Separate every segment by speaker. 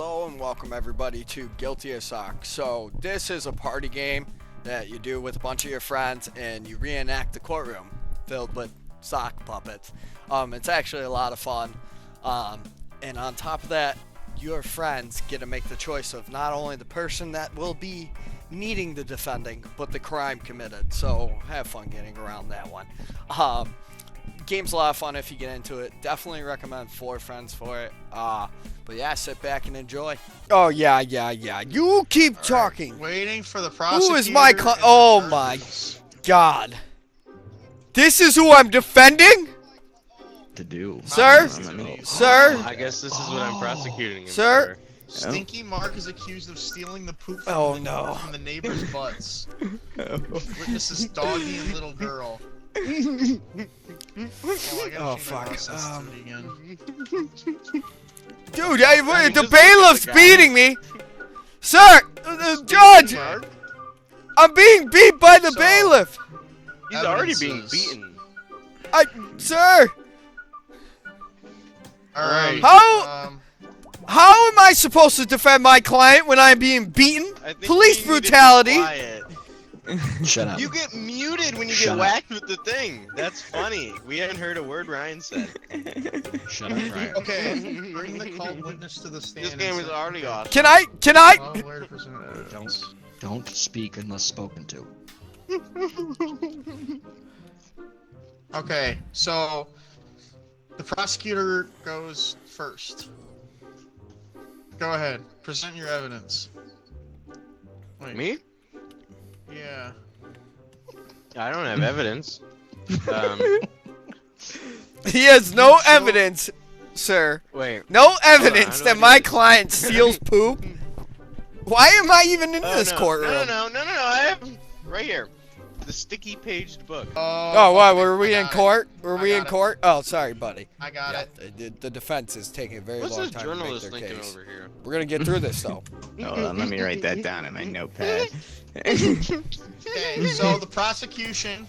Speaker 1: Hello and welcome everybody to Guilty as Sock. So this is a party game that you do with a bunch of your friends and you reenact the courtroom filled with sock puppets. It's actually a lot of fun. And on top of that, your friends get to make the choice of not only the person that will be needing the defending, but the crime committed. So have fun getting around that one. Game's a lot of fun if you get into it. Definitely recommend 4 friends for it. But yeah, sit back and enjoy. Oh yeah. You keep talking.
Speaker 2: Right. Waiting for the prosecutor.
Speaker 1: Who is my Oh my God. This is who I'm defending?
Speaker 3: To do.
Speaker 1: Sir? Sir?
Speaker 4: I guess this is what I'm prosecuting him
Speaker 1: Sir?
Speaker 4: for.
Speaker 2: Stinky Mark is accused of stealing the poop
Speaker 1: Oh,
Speaker 2: from,
Speaker 1: no.
Speaker 2: from the neighbor's butts. Witnesses Doggy and little girl.
Speaker 1: Oh, fuck.
Speaker 2: Again.
Speaker 1: Dude,
Speaker 4: I
Speaker 1: the
Speaker 4: just
Speaker 1: bailiff's
Speaker 4: looked at the guy.
Speaker 1: beating me. Sir! Judge!
Speaker 2: Mark?
Speaker 1: I'm being beat by the
Speaker 2: So-
Speaker 1: bailiff!
Speaker 4: He's already being
Speaker 2: Evidences.
Speaker 4: beaten.
Speaker 1: Sir!
Speaker 2: Alright.
Speaker 1: How am I supposed to defend my client when I'm being beaten?
Speaker 4: I think
Speaker 1: Police
Speaker 4: you need to be
Speaker 1: brutality!
Speaker 4: quiet.
Speaker 3: Shut up.
Speaker 4: You get muted when you
Speaker 3: Shut
Speaker 4: get
Speaker 3: up.
Speaker 4: whacked with the thing. That's funny. We haven't heard a word Ryan said.
Speaker 3: Shut up, Ryan.
Speaker 2: Okay, bring the cult witness to the stand.
Speaker 4: This game is already awesome.
Speaker 1: Can I?
Speaker 2: Where to present evidence.
Speaker 3: Don't speak unless spoken to.
Speaker 2: Okay, so the prosecutor goes first. Go ahead, present your evidence. Wait,
Speaker 4: Me?
Speaker 2: Yeah.
Speaker 4: I don't have evidence.
Speaker 1: He has no evidence, sir.
Speaker 4: Wait.
Speaker 1: No evidence
Speaker 4: I know
Speaker 1: that
Speaker 4: what
Speaker 1: my
Speaker 4: it is.
Speaker 1: client steals poop. Why am I even in this
Speaker 4: no.
Speaker 1: courtroom?
Speaker 4: No. I have right here. The sticky paged book.
Speaker 1: Oh, what?
Speaker 2: okay,
Speaker 1: Were we
Speaker 2: I
Speaker 1: in
Speaker 2: got it.
Speaker 1: court? Were
Speaker 2: I
Speaker 1: we
Speaker 2: got
Speaker 1: in
Speaker 2: it.
Speaker 1: court? Oh, sorry, buddy.
Speaker 2: I got
Speaker 1: Yeah,
Speaker 2: it.
Speaker 1: the defense is taking a very
Speaker 4: What's
Speaker 1: long
Speaker 4: this
Speaker 1: time to make
Speaker 4: journalist
Speaker 1: their
Speaker 4: thinking
Speaker 1: case.
Speaker 4: over here?
Speaker 1: We're gonna get through this though.
Speaker 5: Hold on, let me write that down in my notepad.
Speaker 2: Okay, so the prosecution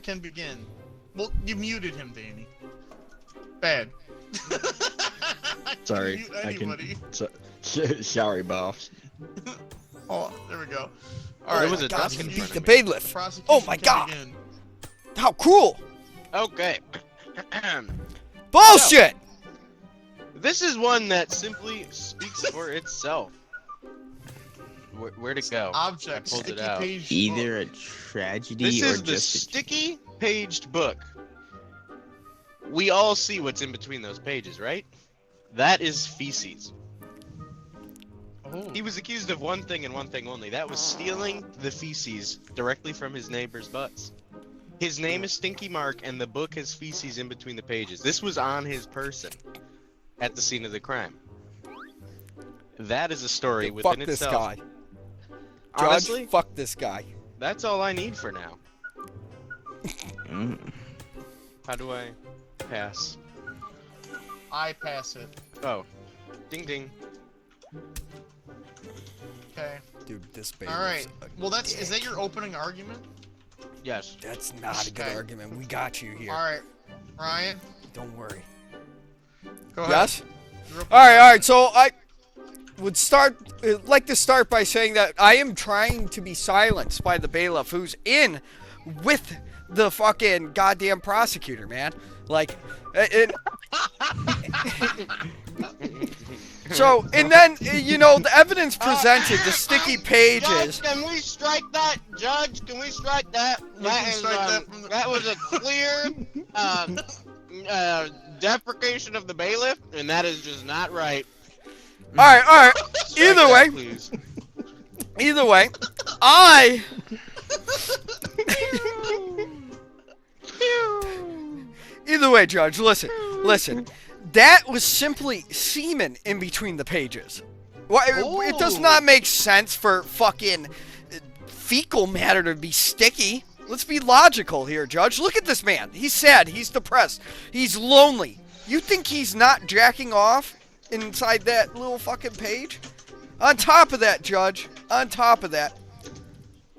Speaker 2: can begin. Well, you muted him, Danny. Bad.
Speaker 3: Sorry,
Speaker 2: Mute
Speaker 3: I can.
Speaker 2: anybody.
Speaker 3: Sorry, boss.
Speaker 2: Oh, there we go.
Speaker 4: There
Speaker 2: Alright,
Speaker 4: was a
Speaker 1: God,
Speaker 4: duck
Speaker 1: you
Speaker 4: in
Speaker 1: beat
Speaker 4: front
Speaker 1: the
Speaker 4: of me.
Speaker 1: bailiff.
Speaker 2: prosecution
Speaker 1: Oh my
Speaker 2: can
Speaker 1: God.
Speaker 2: begin.
Speaker 1: How cruel!
Speaker 4: Okay.
Speaker 1: Bullshit!
Speaker 4: This is one that simply speaks for itself. Where'd it go?
Speaker 2: Object,
Speaker 4: I pulled it
Speaker 2: sticky
Speaker 4: out.
Speaker 2: page.
Speaker 5: Either a tragedy
Speaker 4: This
Speaker 5: or
Speaker 4: is the
Speaker 5: just a...
Speaker 4: sticky paged book. We all see what's in between those pages, right? That is feces.
Speaker 2: Oh.
Speaker 4: He was accused of one thing and one thing only. That was stealing the feces directly from his neighbor's butts. His name is Stinky Mark, and the book has feces in between the pages. This was on his person at the scene of the crime. That is a story within
Speaker 1: Fuck this
Speaker 4: itself.
Speaker 1: guy.
Speaker 4: Honestly,
Speaker 1: Judge, fuck this guy.
Speaker 4: that's all I need for now.
Speaker 5: Mm.
Speaker 4: How do I pass?
Speaker 2: I pass it.
Speaker 4: Oh, ding ding.
Speaker 2: Okay.
Speaker 1: Dude, this bailiff's
Speaker 2: Alright.
Speaker 1: a
Speaker 2: Well, is
Speaker 1: dick.
Speaker 2: that your opening argument?
Speaker 4: Yes.
Speaker 1: That's not a good
Speaker 2: Okay.
Speaker 1: argument. We got you here.
Speaker 2: Alright. Ryan,
Speaker 1: Don't worry.
Speaker 2: go ahead.
Speaker 1: Yes?
Speaker 2: Your opening
Speaker 1: Alright,
Speaker 2: argument.
Speaker 1: so I would like to start by saying that I am trying to be silenced by the bailiff who's in with the fucking goddamn prosecutor, man. Like, and so, and then, you know, the evidence presented, the sticky pages.
Speaker 4: Judge, can we strike that? Judge, can we strike that?
Speaker 2: can strike that from the-
Speaker 4: That was a clear deprecation of the bailiff, and that is just not right.
Speaker 1: Alright.
Speaker 4: Strike
Speaker 1: Either
Speaker 4: that,
Speaker 1: way,
Speaker 4: please.
Speaker 1: either way, I. Either way, Judge, listen. That was simply semen in between the pages. Why? It does not make sense for fucking fecal matter to be sticky. Let's be logical here, Judge. Look at this man. He's sad. He's depressed. He's lonely. You think he's not jacking off inside that little fucking page? On top of that, Judge,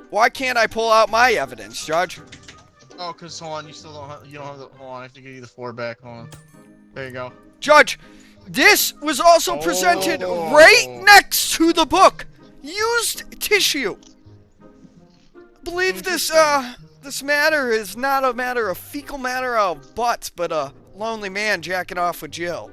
Speaker 1: why can't I pull out my evidence, Judge?
Speaker 2: Oh, cause hold on, you don't have the, hold on, I have to give you the 4 back, hold on. There you go.
Speaker 1: Judge, This was also presented
Speaker 2: Oh.
Speaker 1: right next to the book. Used tissue. I believe this matter is not a matter of fecal matter of butts, but a lonely man jacking off with Jill.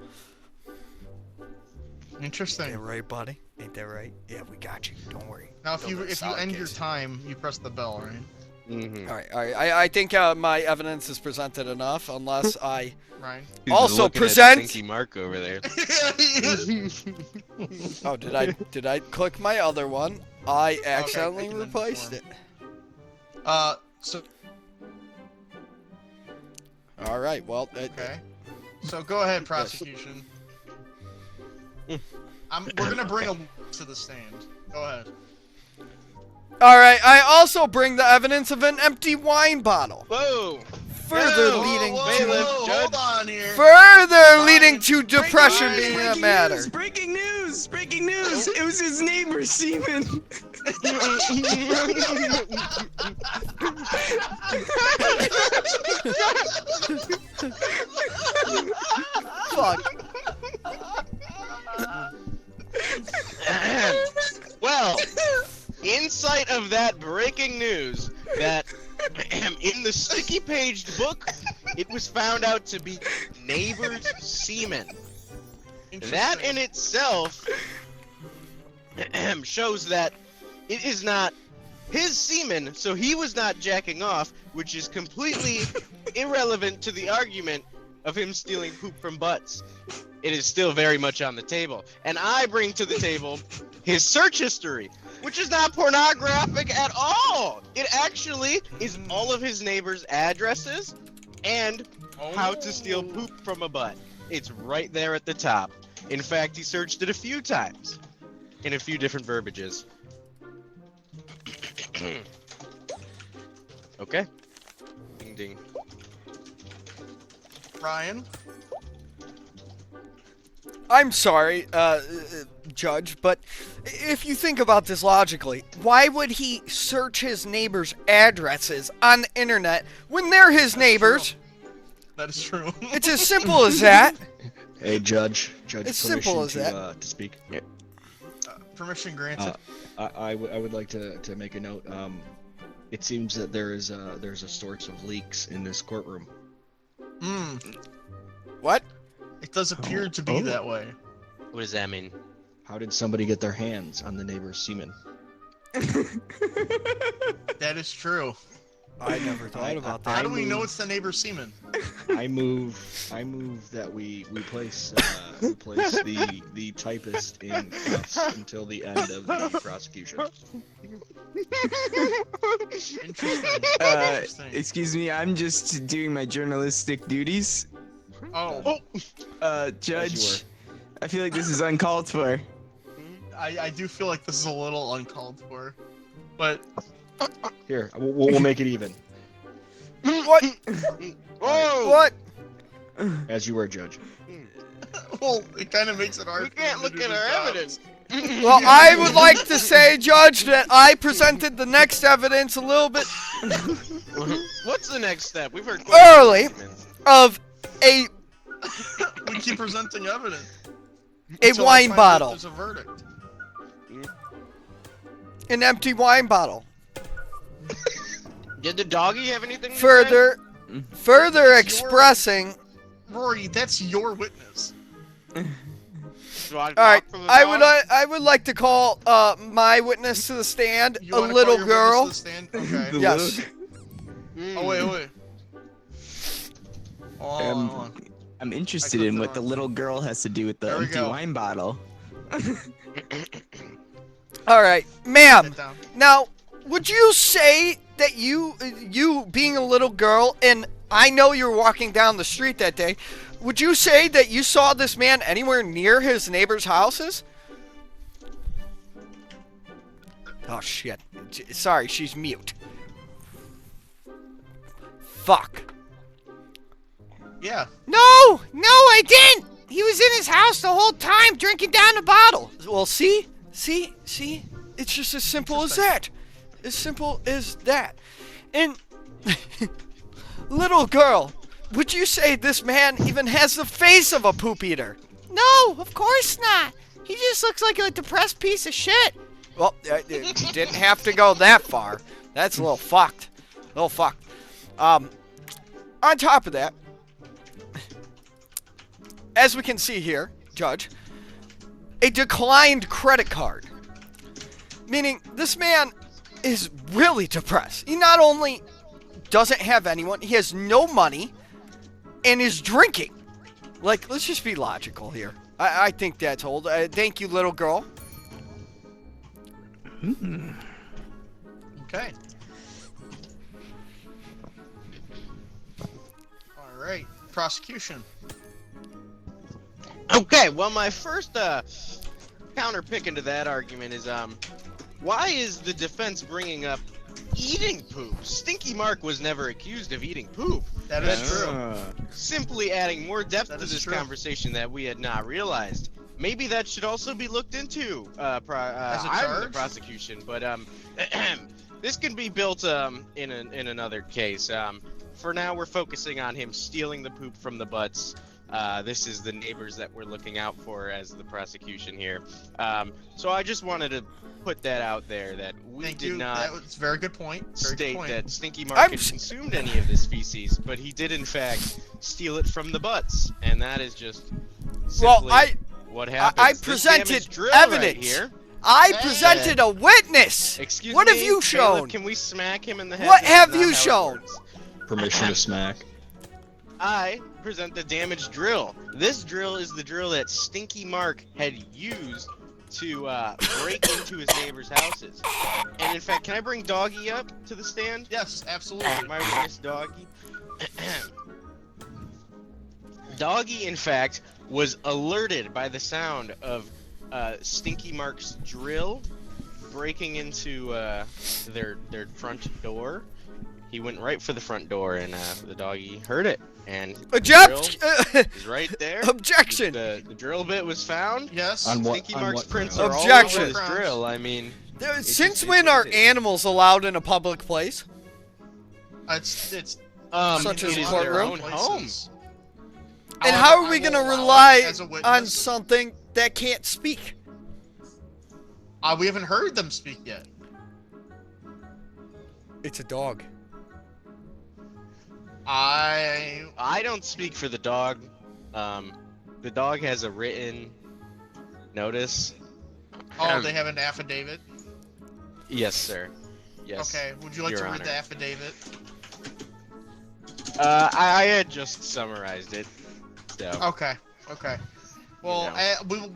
Speaker 1: Ain't
Speaker 2: Interesting.
Speaker 1: that right, buddy? Ain't that right? Yeah, we got you. Don't worry.
Speaker 2: Now, if you
Speaker 1: Build a
Speaker 2: end
Speaker 1: solid
Speaker 2: your
Speaker 1: case.
Speaker 2: time, you press the bell, right?
Speaker 4: Mm-hmm.
Speaker 1: All right. I think my evidence is presented enough, unless I
Speaker 2: Ryan.
Speaker 1: Also present-
Speaker 4: Stinky Mark over there.
Speaker 1: Oh, did I click my other one? I accidentally
Speaker 2: taking them
Speaker 1: replaced
Speaker 2: before.
Speaker 1: it.
Speaker 2: So
Speaker 1: All right. Well,
Speaker 2: okay. So go ahead, prosecution. We're gonna bring a to the stand. Go ahead.
Speaker 1: all right. I also bring the evidence of an empty wine bottle,
Speaker 4: Whoa!
Speaker 1: further
Speaker 4: Whoa,
Speaker 1: leading
Speaker 4: whoa,
Speaker 1: to
Speaker 4: Bailiff,
Speaker 2: hold
Speaker 4: Judge.
Speaker 2: on here.
Speaker 1: further leading to depression
Speaker 2: Fine,
Speaker 1: being a
Speaker 5: Breaking
Speaker 1: matter.
Speaker 5: news! Breaking news! Breaking news! It was his neighbor, Seaman.
Speaker 1: Fuck.
Speaker 4: Well, in sight of that breaking news, that in the sticky paged book, it was found out to be neighbor's semen. That in itself shows that it is not his semen, so he was not jacking off, which is completely irrelevant to the argument of him stealing poop from butts. It is still very much on the table. And I bring to the table his search history, which is not pornographic at all. It actually is all of his neighbors' addresses and how to steal poop from a butt. It's right there at the top. In fact, he searched it a few times in a few different verbiages. Okay. Ding ding.
Speaker 2: Ryan.
Speaker 1: I'm sorry, Judge, but if you think about this logically, why would he search his neighbors' addresses on the internet when they're his neighbors?
Speaker 2: That is true.
Speaker 1: It's as simple as that.
Speaker 3: Hey, Judge. Judge,
Speaker 1: It's
Speaker 3: permission
Speaker 1: simple as
Speaker 3: to,
Speaker 1: that.
Speaker 3: to speak.
Speaker 2: Permission granted.
Speaker 3: I would like to make a note. It seems that there's a source of leaks in this courtroom.
Speaker 1: What?
Speaker 2: It does appear to be that way.
Speaker 4: What does that mean?
Speaker 3: How did somebody get their hands on the neighbor's semen?
Speaker 2: That is true.
Speaker 1: I never thought about that.
Speaker 2: How do we know it's the neighbor's semen?
Speaker 3: I move that we place the typist in cuffs until the end of the prosecution.
Speaker 2: Interesting. Interesting.
Speaker 5: Excuse me, I'm just doing my journalistic duties.
Speaker 2: Oh,
Speaker 5: Judge, I feel like this is uncalled for.
Speaker 2: I do feel like this is a little uncalled for, but
Speaker 3: Here, we'll make it even,
Speaker 1: What?
Speaker 4: Whoa!
Speaker 1: What?
Speaker 3: as you were, Judge.
Speaker 2: well, it kind of makes it hard.
Speaker 4: We
Speaker 2: for
Speaker 4: can't
Speaker 2: them to
Speaker 4: look
Speaker 2: do
Speaker 4: at
Speaker 2: their
Speaker 4: our
Speaker 2: jobs.
Speaker 4: evidence.
Speaker 1: Well, I would like to say, Judge, that I presented the next evidence a little bit
Speaker 4: What's the next step? We've heard
Speaker 1: Early.
Speaker 4: questions.
Speaker 1: of a
Speaker 2: We keep presenting evidence.
Speaker 1: a
Speaker 2: Until I
Speaker 1: wine
Speaker 2: find out
Speaker 1: bottle,
Speaker 2: There's a verdict.
Speaker 1: an empty wine bottle.
Speaker 4: Did the doggy have anything to
Speaker 1: Further expressing.
Speaker 2: Rory, that's your witness.
Speaker 4: say? Do I
Speaker 1: All right,
Speaker 4: talk for the
Speaker 1: I
Speaker 4: dog?
Speaker 1: would like to call my witness to the stand,
Speaker 2: You
Speaker 1: a
Speaker 2: wanna
Speaker 1: little
Speaker 2: call your
Speaker 1: girl.
Speaker 2: witness to the stand? Okay.
Speaker 5: The
Speaker 1: Yes.
Speaker 5: little-
Speaker 4: Mm.
Speaker 2: Oh wait. Hold on, hold on.
Speaker 5: I'm interested
Speaker 2: I
Speaker 5: in
Speaker 2: clicked
Speaker 5: what
Speaker 2: it
Speaker 5: the
Speaker 2: on.
Speaker 5: little girl has to do with the
Speaker 2: There we
Speaker 5: empty
Speaker 2: go.
Speaker 5: wine bottle.
Speaker 1: All right, ma'am.
Speaker 2: Sit down.
Speaker 1: Now, would you say that you being a little girl, and I know you were walking down the street that day, would you say that you saw this man anywhere near his neighbors' houses? Oh shit! Sorry, she's mute. Fuck.
Speaker 2: Yeah.
Speaker 1: No, I didn't. He was in his house the whole time drinking down the bottle. Well, see? It's just as simple as that. As simple as that. And, little girl, would you say this man even has the face of a poop eater? No, of course not. He just looks like a depressed piece of shit. Well, it didn't have to go that far. That's a little fucked. On top of that, as we can see here, Judge, a declined credit card. Meaning this man is really depressed. He not only doesn't have anyone, he has no money, and is drinking. Like, let's just be logical here. I think that's old. Thank you, little girl.
Speaker 2: Okay. All right. Prosecution.
Speaker 4: Okay, well, my first counter pick into that argument is why is the defense bringing up eating poop? Stinky Mark was never accused of eating poop.
Speaker 2: That is true.
Speaker 4: Simply adding more depth
Speaker 2: That
Speaker 4: to
Speaker 2: is
Speaker 4: this
Speaker 2: true.
Speaker 4: conversation that we had not realized. Maybe that should also be looked into.
Speaker 2: As a
Speaker 4: I'm the
Speaker 2: charge?
Speaker 4: prosecution, but this can be built in another case. For now, we're focusing on him stealing the poop from the butts. This is the neighbors that we're looking out for as the prosecution here. So I just wanted to put that out there that we
Speaker 2: Thank
Speaker 4: did
Speaker 2: you.
Speaker 4: not
Speaker 2: That was a very good point. Very good
Speaker 4: state
Speaker 2: point.
Speaker 4: that Stinky Mark
Speaker 1: I'm
Speaker 4: had
Speaker 1: s-
Speaker 4: consumed any of this feces, but he did in fact steal it from the butts, and that is just
Speaker 1: Well,
Speaker 4: simply what happened.
Speaker 1: I presented evidence.
Speaker 4: here.
Speaker 1: I presented a witness.
Speaker 4: Excuse
Speaker 1: What
Speaker 4: me,
Speaker 1: have you
Speaker 4: Caleb,
Speaker 1: shown?
Speaker 4: can we smack him in the head?
Speaker 1: What
Speaker 4: This is
Speaker 1: have
Speaker 4: not
Speaker 1: you
Speaker 4: how it
Speaker 1: shown?
Speaker 4: works.
Speaker 3: Permission to smack.
Speaker 4: I present the damaged drill. This drill is the drill that Stinky Mark had used to break into his neighbors' houses. And in fact, can I bring Doggy up to the stand?
Speaker 2: Yes, absolutely.
Speaker 4: My witness, Doggy. Doggy, in fact, was alerted by the sound of Stinky Mark's drill breaking into their front door. He went right for the front door, and the doggy heard it. And the drill is right there.
Speaker 1: Objection.
Speaker 4: The drill bit was found.
Speaker 2: Yes.
Speaker 3: On what-
Speaker 4: Stinky
Speaker 3: on
Speaker 4: Mark's
Speaker 3: what
Speaker 4: prints
Speaker 3: grounds?
Speaker 4: are all
Speaker 1: Objection.
Speaker 4: over this drill. I mean,
Speaker 1: Since
Speaker 4: just
Speaker 1: when
Speaker 4: is
Speaker 1: are
Speaker 4: what it is.
Speaker 1: animals allowed in a public place?
Speaker 2: It's
Speaker 1: Such
Speaker 4: it
Speaker 1: as
Speaker 4: is their
Speaker 1: courtroom?
Speaker 4: own home.
Speaker 2: places.
Speaker 1: And
Speaker 2: However,
Speaker 1: how are
Speaker 2: I
Speaker 1: we
Speaker 2: will
Speaker 1: going to
Speaker 2: allow it
Speaker 1: rely
Speaker 2: as a
Speaker 1: on
Speaker 2: witness.
Speaker 1: something that can't speak?
Speaker 2: We haven't heard them speak yet.
Speaker 1: It's a dog.
Speaker 2: I
Speaker 4: don't speak for the dog. The dog has a written notice.
Speaker 2: they have an affidavit.
Speaker 4: Yes, sir. Yes.
Speaker 2: Okay, would you like
Speaker 4: Your
Speaker 2: to read
Speaker 4: Honor.
Speaker 2: the affidavit?
Speaker 4: I had just summarized it. So.
Speaker 2: Okay. Well,
Speaker 4: You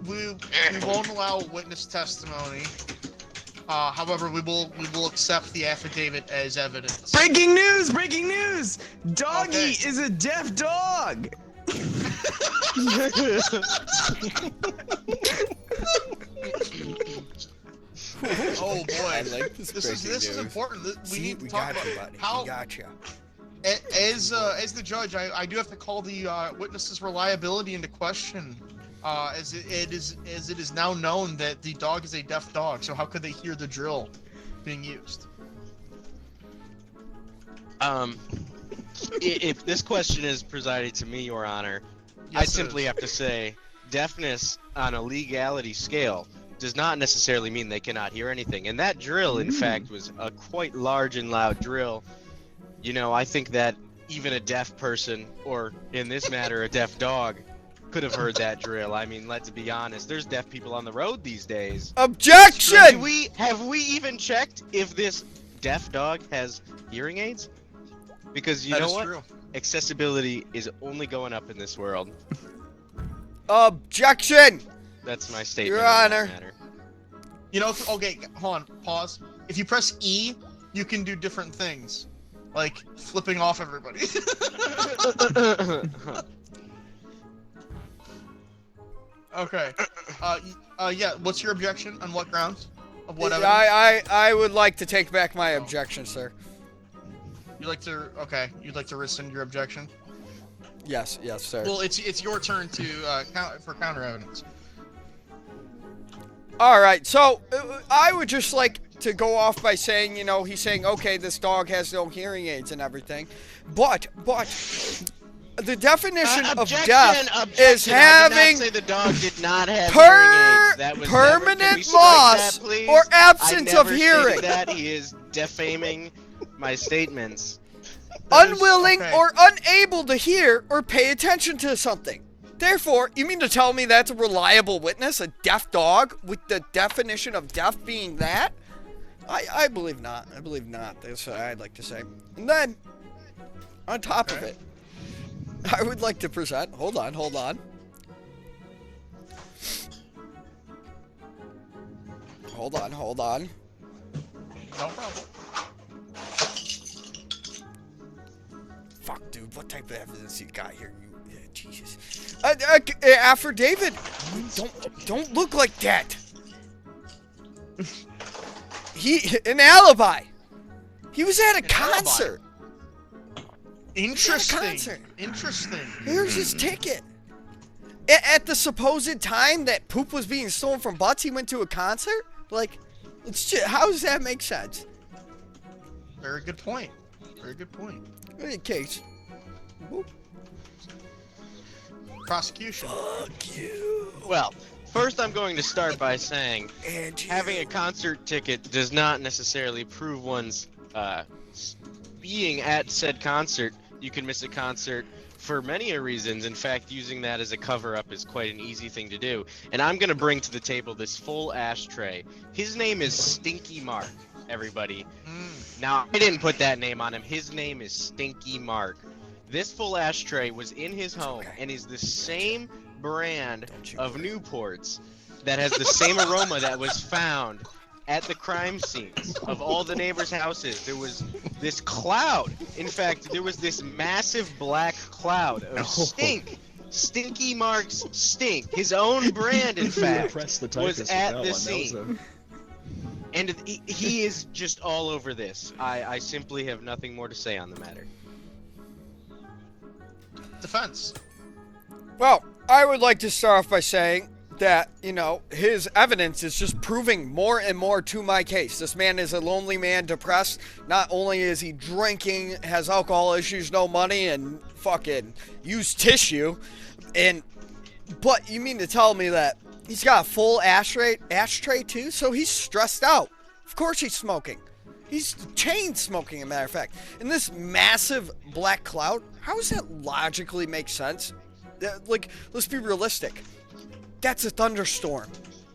Speaker 2: we won't allow witness testimony. However, we will accept the affidavit as evidence.
Speaker 5: Breaking news! Breaking news! Doggy
Speaker 2: Okay.
Speaker 5: is a deaf dog.
Speaker 2: Oh boy,
Speaker 1: I like this
Speaker 2: this is
Speaker 1: breaking news.
Speaker 2: important. We need to
Speaker 1: we
Speaker 2: talk
Speaker 1: got
Speaker 2: about
Speaker 1: you, buddy.
Speaker 2: how
Speaker 1: We got you.
Speaker 2: As the judge, I do have to call the witness's reliability into question, as it is now known that the dog is a deaf dog. So how could they hear the drill being used?
Speaker 4: If this question is presided to me, Your Honor, I
Speaker 2: Yes, it
Speaker 4: simply
Speaker 2: is.
Speaker 4: have to say, deafness on a legality scale does not necessarily mean they cannot hear anything. And that drill, in fact, was a quite large and loud drill. You know, I think that even a deaf person, or in this matter, a deaf dog, could have heard that drill. I mean, let's be honest. There's deaf people on the road these days.
Speaker 1: Objection!
Speaker 4: Have we even checked if this deaf dog has hearing aids? Because you
Speaker 2: That
Speaker 4: know
Speaker 2: is
Speaker 4: what?
Speaker 2: true.
Speaker 4: Accessibility is only going up in this world.
Speaker 1: Objection!
Speaker 4: That's my statement.
Speaker 1: Your
Speaker 4: on that
Speaker 1: Honor.
Speaker 4: matter.
Speaker 2: You know, okay, hold on, pause. If you press E, you can do different things, like flipping off everybody. Okay. Yeah. What's your objection? On what grounds? Of what evidence?
Speaker 1: I would like to take back my objection, sir.
Speaker 2: You'd like to? Okay. You'd like to rescind your objection?
Speaker 1: Yes, sir.
Speaker 2: Well, it's your turn to for counter evidence.
Speaker 1: All right, so I would just like to go off by saying, he's saying, okay, this dog has no hearing aids and everything, but the definition of
Speaker 4: Objection,
Speaker 1: deaf
Speaker 4: objection.
Speaker 1: is
Speaker 4: I did
Speaker 1: having
Speaker 4: not say the dog did not have hearing aids. That was never, can we
Speaker 1: permanent
Speaker 4: strike
Speaker 1: loss
Speaker 4: that, please?
Speaker 1: or absence
Speaker 4: I
Speaker 1: of
Speaker 4: never
Speaker 1: hearing.
Speaker 4: stated that. He is defaming my statements.
Speaker 1: Unwilling
Speaker 2: Okay.
Speaker 1: or unable to hear or pay attention to something. Therefore, you mean to tell me that's a reliable witness, a deaf dog, with the definition of deaf being that? I believe not. I believe not. That's what I'd like to say. And then, on top of it, I would like to present. Hold on.
Speaker 2: No problem.
Speaker 1: Fuck, dude. What type of evidence you got here? Jesus. Affidavit. Don't look like that. An alibi. He was at a concert.
Speaker 2: Interesting.
Speaker 1: concert.
Speaker 2: Interesting.
Speaker 1: Here's his ticket. At the supposed time that poop was being stolen from butts, he went to a concert? Like, how does that make sense?
Speaker 2: Very good point. Very good point.
Speaker 1: In case. Whoop.
Speaker 2: Prosecution.
Speaker 1: Fuck you.
Speaker 4: Well, first I'm going to start by saying
Speaker 1: And you.
Speaker 4: having a concert ticket does not necessarily prove one's being at said concert. You can miss a concert for many reasons. In fact, using that as a cover-up is quite an easy thing to do. And I'm going to bring to the table this full ashtray. His name is Stinky Mark, everybody. Now, I didn't put that name on him. His name is Stinky Mark. This full ashtray was in his home and is the same brand of Newports that has the same aroma that was found at the crime scenes of all the neighbors' houses. There was this cloud. In fact, there was this massive black cloud of stink. Stinky Mark's stink. His own brand, in fact,
Speaker 3: Press the
Speaker 4: was
Speaker 3: typist
Speaker 4: at
Speaker 3: with
Speaker 4: the
Speaker 3: that
Speaker 4: scene.
Speaker 3: one.
Speaker 4: And he is just all over this. I simply have nothing more to say on the matter.
Speaker 2: Defense.
Speaker 1: Well, I would like to start off by saying that, his evidence is just proving more and more to my case. This man is a lonely man, depressed. Not only is he drinking, has alcohol issues, no money, and fucking used tissue, but you mean to tell me that he's got a full ashtray too? So he's stressed out. Of course he's smoking. He's chain smoking, as a matter of fact. And this massive black cloud, how does that logically make sense? Like, let's be realistic. That's a thunderstorm.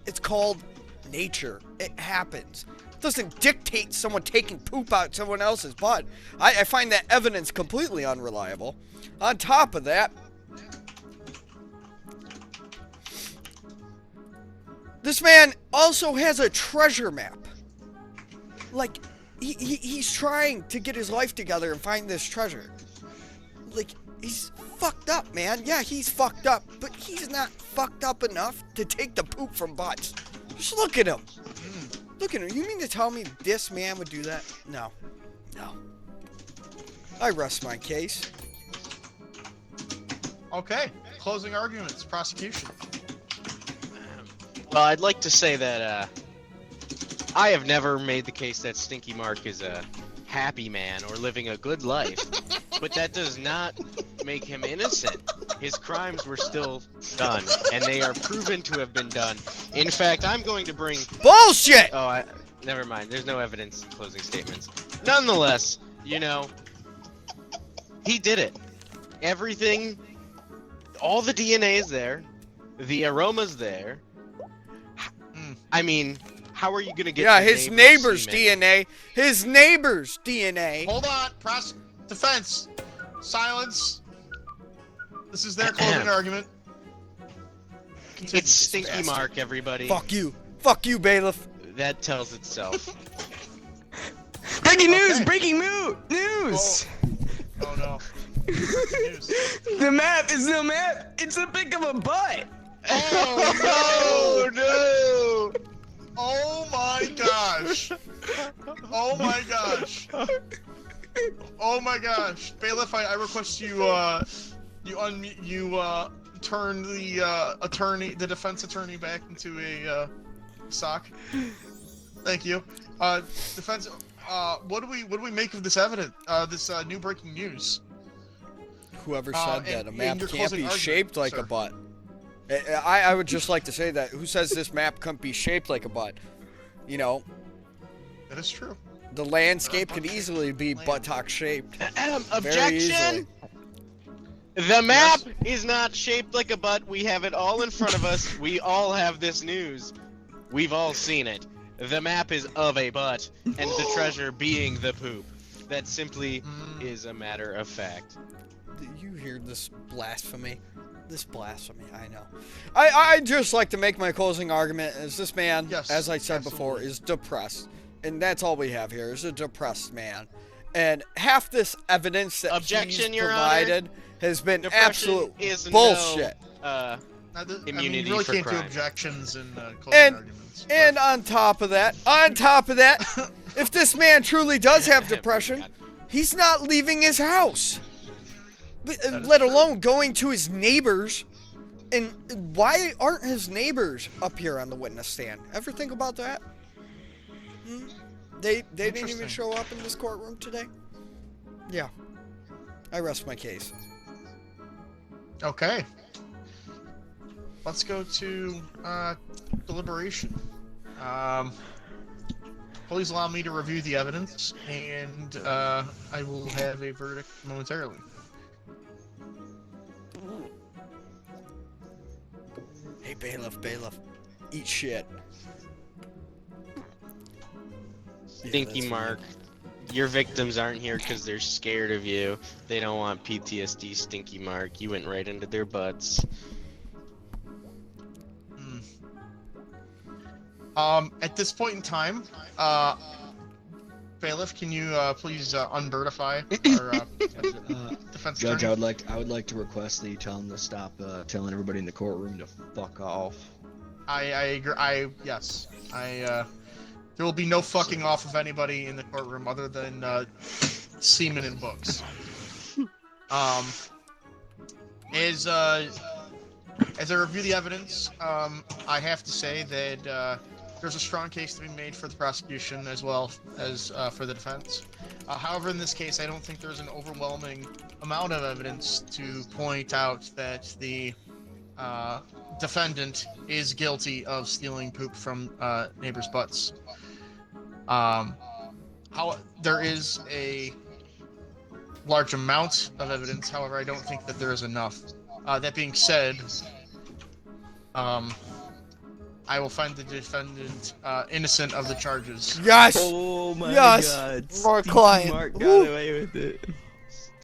Speaker 1: It's called nature. It happens. It doesn't dictate someone taking poop out someone else's butt. I find that evidence completely unreliable. On top of that, this man also has a treasure map. Like, he's trying to get his life together and find this treasure. Like, he's fucked up, man. Yeah, he's fucked up, but he's not fucked up enough to take the poop from butts. Just look at him. Look at him. You mean to tell me this man would do that? No. I rest my case.
Speaker 2: Okay. Closing arguments. Prosecution.
Speaker 4: Well, I'd like to say that I have never made the case that Stinky Mark is a happy man or living a good life, but that does not make him innocent. His crimes were still done, and they are proven to have been done. In fact, I'm going to bring...
Speaker 1: Bullshit!
Speaker 4: Oh, never mind. There's no evidence in closing statements. Nonetheless, he did it. Everything, all the DNA is there. The aroma's there. I mean, how are you going to get
Speaker 1: his neighbor's DNA. His neighbor's DNA.
Speaker 2: Hold on. Defense. Silence. This is their closing argument. Continue.
Speaker 4: It's Stinky Mark, everybody.
Speaker 1: Fuck you. Fuck you, bailiff.
Speaker 4: That tells itself.
Speaker 5: Breaking news!
Speaker 2: Okay.
Speaker 5: Breaking news!
Speaker 2: Oh no. News.
Speaker 5: The map is no map. It's a pic of a butt.
Speaker 2: Oh
Speaker 4: no!
Speaker 2: Oh my gosh. Oh my gosh. Oh my gosh. Bailiff, I request you turn the defense attorney back into a sock. Thank you. Defense, what do we make of this evidence? This new breaking news?
Speaker 1: whoever said
Speaker 2: and-
Speaker 1: that a
Speaker 2: and
Speaker 1: map
Speaker 2: your
Speaker 1: can't
Speaker 2: closing
Speaker 1: be
Speaker 2: argument,
Speaker 1: shaped like
Speaker 2: sir.
Speaker 1: a butt. I would just like to say that. Who says this map couldn't be shaped like a butt? You know,
Speaker 2: That is true.
Speaker 1: the landscape could
Speaker 2: butt-shaped
Speaker 1: easily be
Speaker 2: land.
Speaker 1: buttock shaped. Very
Speaker 4: Objection!
Speaker 1: easily.
Speaker 4: The map is not shaped like a butt. We have it all in front of us. We all have this news. We've all seen it. The map is of a butt, and the treasure being the poop. That simply is a matter of fact.
Speaker 1: You hear this blasphemy? This blasphemy, I know. I just like to make my closing argument is this man,
Speaker 2: Yes,
Speaker 1: as I said before,
Speaker 2: absolutely.
Speaker 1: is depressed. And that's all we have here is a depressed man. And half this evidence that
Speaker 4: Objection,
Speaker 1: he's
Speaker 4: Your
Speaker 1: provided has been
Speaker 4: Depression
Speaker 1: absolute
Speaker 4: is
Speaker 1: bullshit.
Speaker 4: No,
Speaker 2: Now,
Speaker 4: Immunity
Speaker 2: you really
Speaker 4: for
Speaker 2: can't do
Speaker 4: crime.
Speaker 2: objections and closing
Speaker 1: And-
Speaker 2: arguments.
Speaker 1: And on top of that, if this man truly does have depression, he's not leaving his house. Let alone going to his neighbors. And why aren't his neighbors up here on the witness stand? Ever think about that? They didn't even
Speaker 2: Interesting.
Speaker 1: show up in this courtroom today? Yeah. I rest my case.
Speaker 2: Okay. Let's go to deliberation. Please allow me to review the evidence, and I will have a verdict momentarily.
Speaker 1: Hey, bailiff, eat shit. Yeah,
Speaker 4: Stinky
Speaker 1: that's
Speaker 4: Mark, your victims aren't here because they're scared of you. They don't want PTSD, Stinky Mark. You went right into their butts.
Speaker 2: At this point in time, bailiff, can you please unbirdify our defense
Speaker 3: Judge,
Speaker 2: attorney?
Speaker 3: I would like to request that you tell him to stop telling everybody in the courtroom to fuck off.
Speaker 2: I agree. Yes. There will be no fucking off of anybody in the courtroom other than semen and books. As I review the evidence, I have to say that there's a strong case to be made for the prosecution as well as for the defense. However, in this case, I don't think there's an overwhelming amount of evidence to point out that the defendant is guilty of stealing poop from neighbors' butts. There is a large amount of evidence, however, I don't think that there is enough. That being said, I will find the defendant innocent of the charges.
Speaker 1: Yes!
Speaker 5: Oh my
Speaker 1: Yes!
Speaker 5: god.
Speaker 1: Our
Speaker 5: Stinky
Speaker 1: client.
Speaker 5: Mark got
Speaker 1: Woo.
Speaker 5: away with it.